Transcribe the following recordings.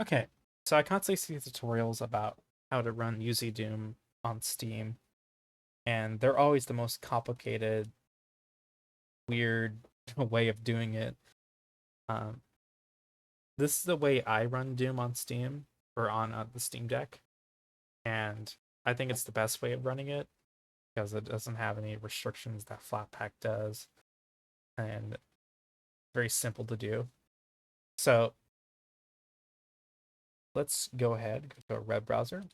Okay, so I constantly see tutorials about how to run uzdoom on Steam, and they're always the most complicated, weird way of doing it. Um, this is the way I run Doom on Steam or on the Steam Deck, and I think it's the best way of running it because it doesn't have any restrictions that Flatpak does, and very simple to do. So let's go ahead, go to a web browser,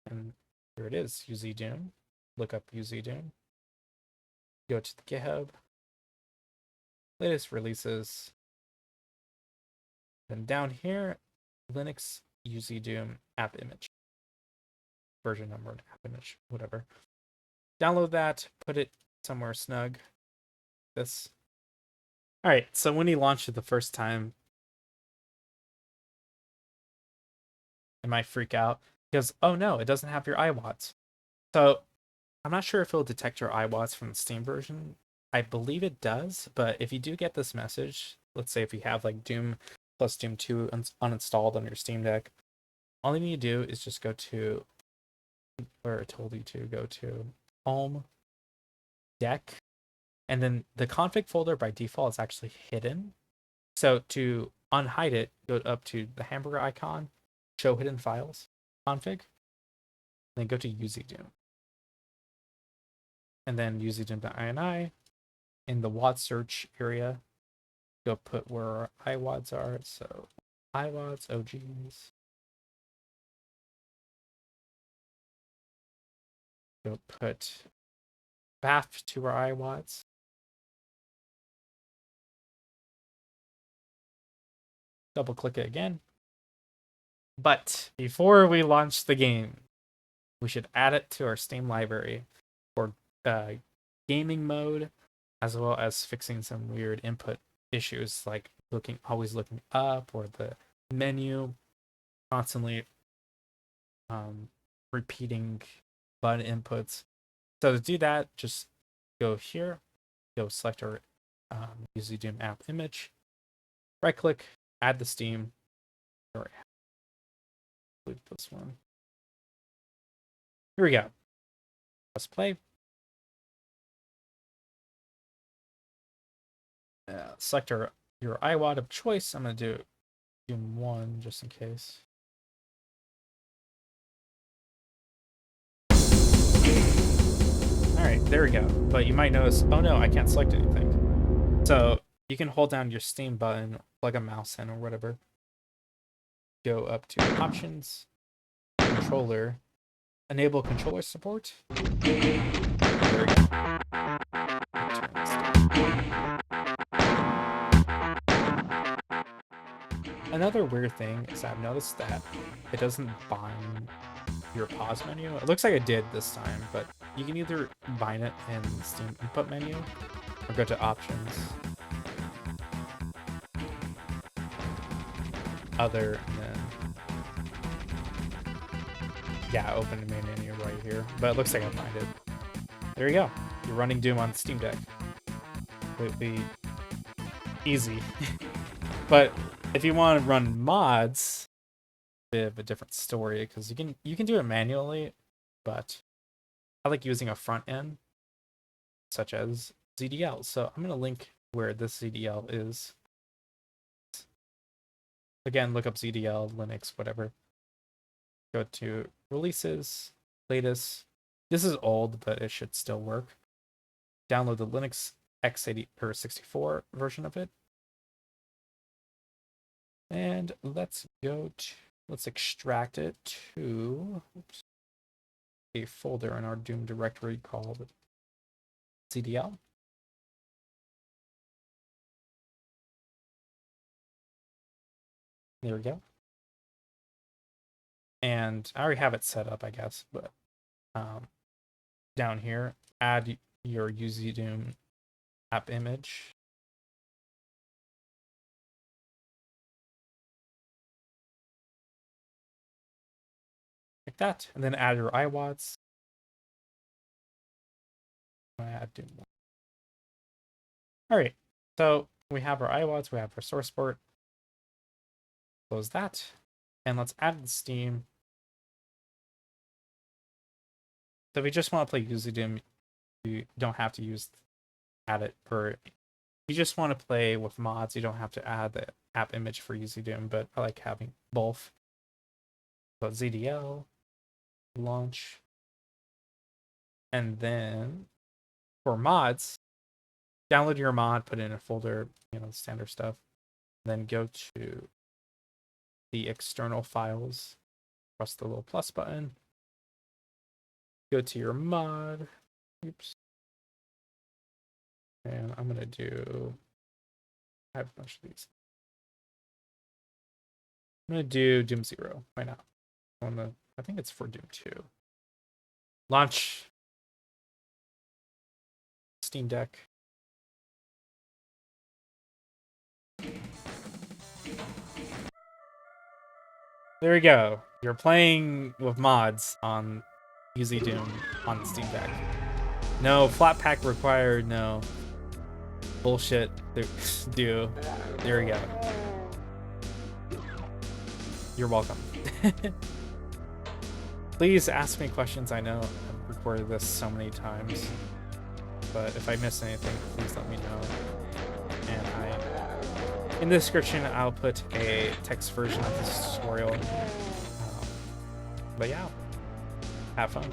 and here it is, uzdoom. Look up uzdoom. Go to the GitHub, latest releases. Then down here, Linux uzdoom app image, version number, app image, whatever. Download that, put it somewhere snug. This. All right, so when he launched it the first time, it might freak out because, oh no, it doesn't have your iWads. So I'm not sure if it'll detect your iWads from the Steam version. I believe it does, but if you do get this message, let's say if you have like Doom plus Doom 2 uninstalled on your Steam Deck, all you need to do is just go to where it told you to go to home, deck, and then the config folder by default is actually hidden. So to unhide it, go up to the hamburger icon, show hidden files, config, then go to uzdoom. And then uzdoom.ini in the WAD search area, go put where our iWads are. So iWads, OGs. Go put BAF to our iWads. Double click it again. But before we launch the game, we should add it to our Steam library for gaming mode, as well as fixing some weird input issues like always looking up, or the menu constantly repeating button inputs. So to do that, just go here, go select our uzdoom app image, right click, add the Steam, or this one. Here we go. Press play. Select your iWad of choice. I'm going to do Doom 1 just in case. All right, there we go. But you might notice, oh no, I can't select anything. So you can hold down your Steam button, plug a mouse in or whatever. Go up to options, controller, enable controller support. There we go. Another weird thing is I've noticed that it doesn't bind your pause menu. It looks like it did this time, but you can either bind it in the Steam input menu or go to options, other, and then yeah, open the main menu right here. But it looks like I bind it. There you go. You're running Doom on Steam Deck. Completely easy. But if you want to run mods, bit of a different story because you can do it manually, but I like using a front end such as ZDL. So I'm going to link where this ZDL is. Again, look up ZDL, Linux, whatever. Go to releases, latest. This is old, but it should still work. Download the Linux x80 or 64 version of it. And let's extract it to a folder in our Doom directory called ZDL. There we go. And I already have it set up, I guess, but down here, add your uzdoom app image. Like that, and then add your iWads. Add Doom 1. All right, so we have our iWads, we have our source port. Close that. And let's add it to Steam. So if you just want to play uzdoom, you don't have to add it for. You just want to play with mods, you don't have to add the app image for uzdoom, but I like having both. So ZDL, launch, and then for mods, download your mod, put it in a folder, standard stuff. Then go to the external files, press the little plus button, go to your mod. Oops. And I'm gonna do. I have a bunch of these. I'm gonna do Doom 0. Why not? I think it's for Doom 2. Launch Steam Deck. There we go. You're playing with mods on uzdoom on the Steam Deck. No flat pack required. No bullshit. Do. There we go. You're welcome. Please ask me questions. I know I've recorded this so many times, but if I miss anything, please let me know. And in the description, I'll put a text version of this tutorial. But yeah, have fun.